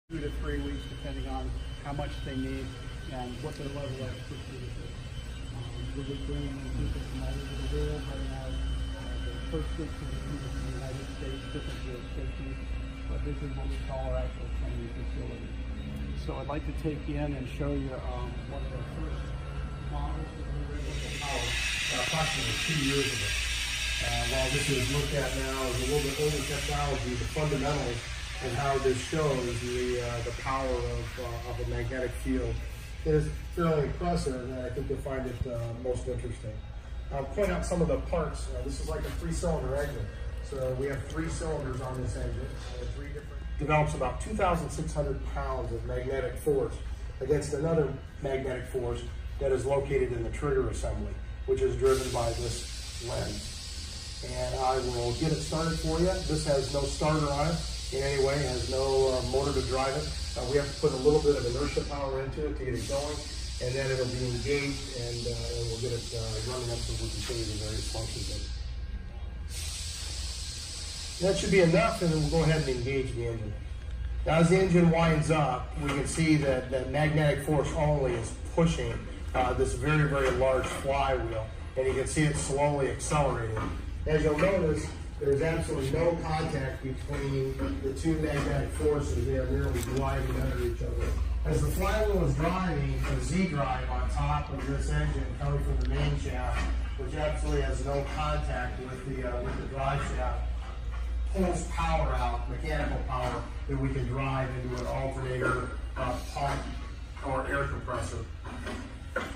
2 to 3 weeks, depending on how much they need and what their level of expertise is. We'll be bringing in people from all over the world right now. The first group is people from the United States, different jurisdictions, but this is what we call our actual training facility. So I'd like to take you in and show you one of the first models that we were able to power approximately 2 years ago. While this is looked at now as a little bit older technology, the fundamentals and how this shows the power of a magnetic field is fairly impressive, and I think you'll find it most interesting. I'll point out some of the parts. This is like a 3-cylinder engine. So we have 3 cylinders on this engine. Develops about 2,600 pounds of magnetic force against another magnetic force that is located in the trigger assembly, which is driven by this lens. And I will get it started for you. This has no starter on it in any way, it has no motor to drive it. We have to put a little bit of inertia power into it to get it going, and then it'll be engaged, and we'll get it running up so we can show you the various functions of it. That should be enough, and then we'll go ahead and engage the engine. Now, as the engine winds up, we can see that magnetic force only is pushing this very, very large flywheel, and you can see it slowly accelerating. As you'll notice, there's absolutely no contact between the 2 magnetic forces. They are merely gliding under each other. As the flywheel is driving a Z-drive on top of this engine coming from the main shaft, which absolutely has no contact with the drive shaft, pulls power out, mechanical power, that we can drive into an alternator, pump, or air compressor.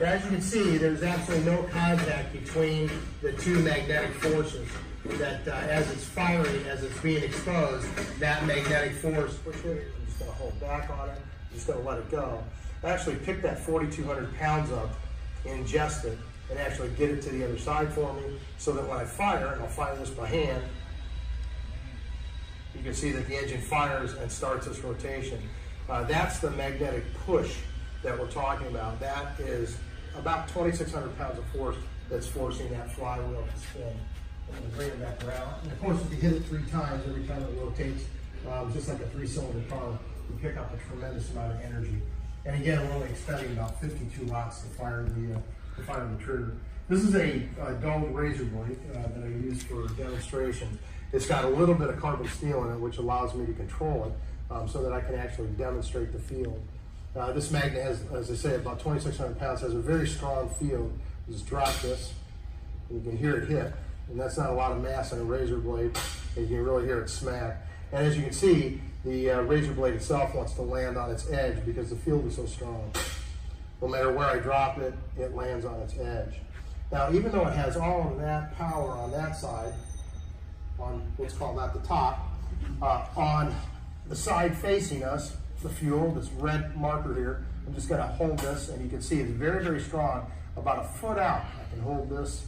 As you can see, there's absolutely no contact between the 2 magnetic forces. That as it's firing, as it's being exposed, that magnetic force, push it, I'm just going to hold back on it, I'm just going to let it go. I actually pick that 4,200 pounds up, ingest it, and actually get it to the other side for me, so that when I fire, and I'll fire this by hand, you can see that the engine fires and starts this rotation. That's the magnetic push that we're talking about. That is about 2,600 pounds of force that's forcing that flywheel to spin. I'm going to bring it back around. And of course, if you hit it 3 times, every time it rotates, just like a 3-cylinder car, you pick up a tremendous amount of energy. And again, we're only expending about 52 watts to fire the trigger. This is a domed razor blade that I use for demonstration. It's got a little bit of carbon steel in it, which allows me to control it so that I can actually demonstrate the field. This magnet has, as I say, about 2,600 pounds, has a very strong field. Just drop this, and you can hear it hit. And that's not a lot of mass on a razor blade, and you can really hear it smack. And as you can see, the razor blade itself wants to land on its edge because the field is so strong. No matter where I drop it, it lands on its edge. Now, even though it has all of that power on that side, on what's called at the top, on the side facing us, the fuel, this red marker here, I'm just going to hold this, and you can see it's very, very strong. About a foot out, I can hold this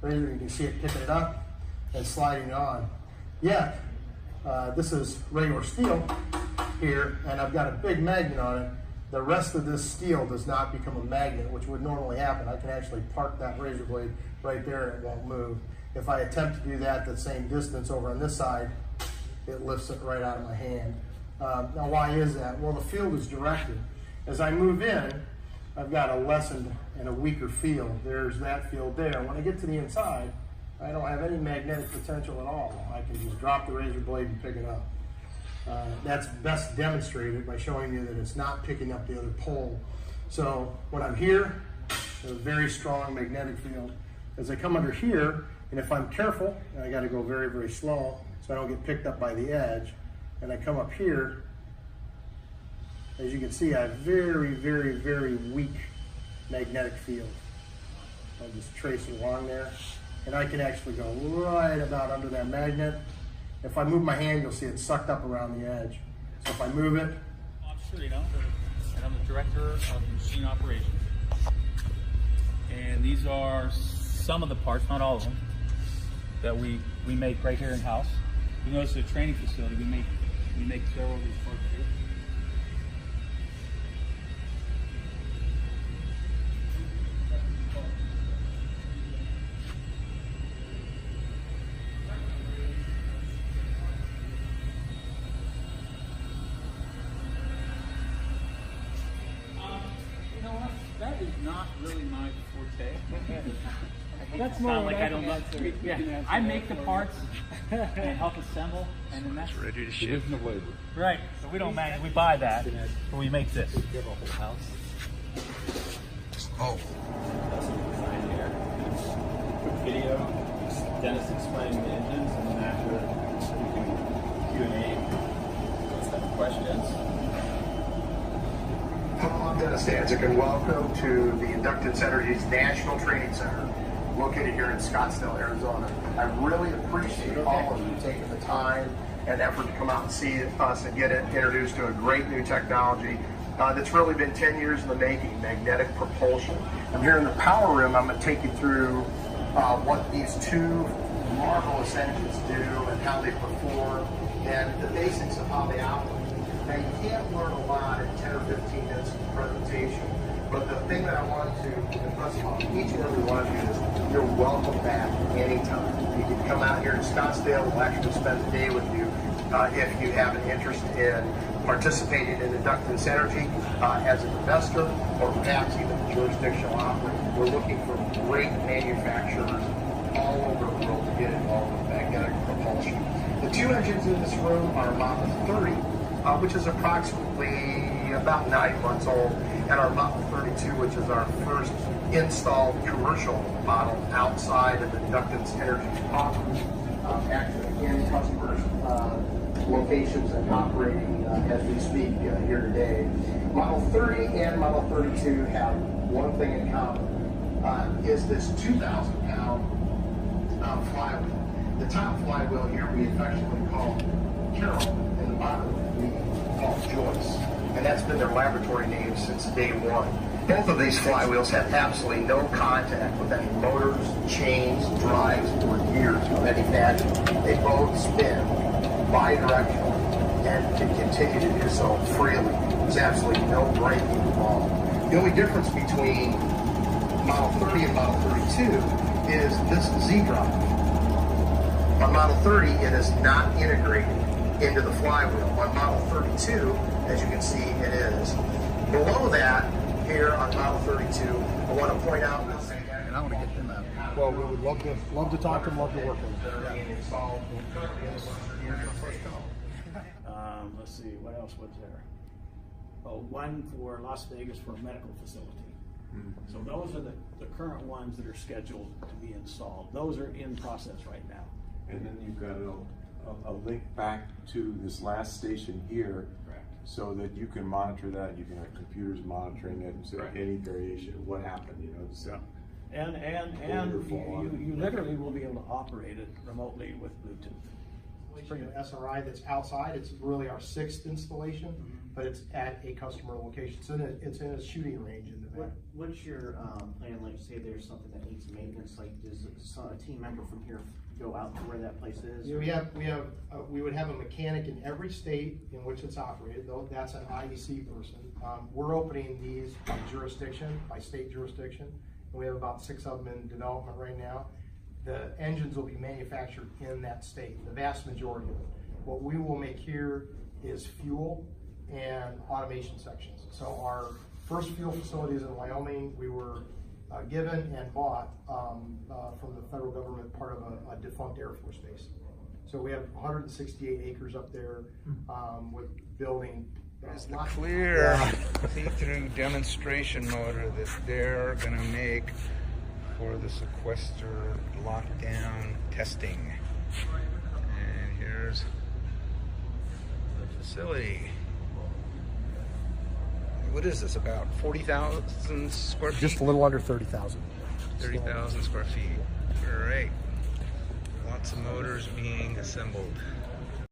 razor, you can see it picking it up and sliding it on. Yet, this is regular steel here, and I've got a big magnet on it. The rest of this steel does not become a magnet, which would normally happen. I can actually park that razor blade right there and it won't move. If I attempt to do that the same distance over on this side, it lifts it right out of my hand. Now, why is that? Well, the field is directed. As I move in, I've got a lessened and a weaker field. There's that field there. When I get to the inside, I don't have any magnetic potential at all. I can just drop the razor blade and pick it up. That's best demonstrated by showing you that it's not picking up the other pole. So when I'm here, there's a very strong magnetic field. As I come under here, and if I'm careful, I got to go very, very slow so I don't get picked up by the edge, and I come up here, as you can see, I have very, very, very weak magnetic field. I'll just trace it along there, and I can actually go right about under that magnet. If I move my hand, you'll see it sucked up around the edge. So if I move it. I'm Serino, and I'm the Director of Machine Operations. And these are some of the parts, not all of them, that we make right here in-house. You notice the training facility, we make several of these parts here. That's more like I don't know. Yeah, I make the parts and help assemble, and then that's Ready to ship. Division of labor. right. So we don't manage. We buy that, but we make this. Oh. Quick video, Dennis explaining the engines, and then after we can Q&A. Let's have questions. Hello, I'm Dennis Danzig, and welcome to the Inductance Energy's National Training Center, located here in Scottsdale, Arizona. I really appreciate all of you taking the time and effort to come out and see us and get introduced to a great new technology that's really been 10 years in the making, magnetic propulsion. I'm here in the power room. I'm going to take you through what these two marvelous engines do and how they perform and the basics of how they operate. Now, you can't learn a lot in 10 or 15 minutes of presentation, but the thing that I want to impress upon each and every one of you is you're welcome back anytime. You can come out here in Scottsdale. We'll actually spend the day with you if you have an interest in participating in Inductance Energy as an investor or perhaps even a jurisdictional operator. We're looking for great manufacturers all over the world to get involved with magnetic propulsion. The two engines in this room are Model 30, which is approximately about 9 months old, and our Model 32, which is our first installed commercial model outside of Inductance Energy's property, actually in customers' locations and operating as we speak here today. Model 30 and Model 32 have one thing in common, is this 2,000-pound flywheel. The top flywheel here we affectionately call Carol, and the bottom we call Joyce. And that's been their laboratory name since day one. Both of these flywheels have absolutely no contact with any motors, chains, drives, or gears of any fashion. They both spin bi-directionally and can continue to do so freely. There's absolutely no braking involved. The only difference between Model 30 and Model 32 is this Z-drive. On Model 30, it is not integrated into the flywheel. On Model 32, as you can see, it is. Below that, here on Model 32, I want to point out, and I want to get them out. Well, we would love to talk to them, love to work with them. Let's see, what else was there? Oh, one for Las Vegas for a medical facility. So those are the current ones that are scheduled to be installed. Those are in process right now. And then you've got a link back to this last station here. Correct. So that you can monitor that, you can have computers monitoring it, so any variation, what happened, you know. So. And you literally will be able to operate it remotely with Bluetooth. Bring an SRI that's outside. It's really our 6th installation, but it's at a customer location. It's in a shooting range in the back. What's your plan? Like, say there's something that needs maintenance. Like, does a team member from here go out to where that place is? Yeah, we would have a mechanic in every state in which it's operated. Though that's an IEC person. We're opening these by jurisdiction, by state jurisdiction, and we have about 6 of them in development right now. The engines will be manufactured in that state, the vast majority of it. What we will make here is fuel and automation sections. So our first fuel facility is in Wyoming. We were given and bought from the federal government, part of a defunct Air Force base. So we have 168 acres up there with building. It's the clear see-through demonstration motor that they're going to make for the sequester lockdown testing. And here's the facility. What is this, about 40,000 square feet? Just a little under 30,000. 30,000 square feet. Great. Lots of motors being assembled.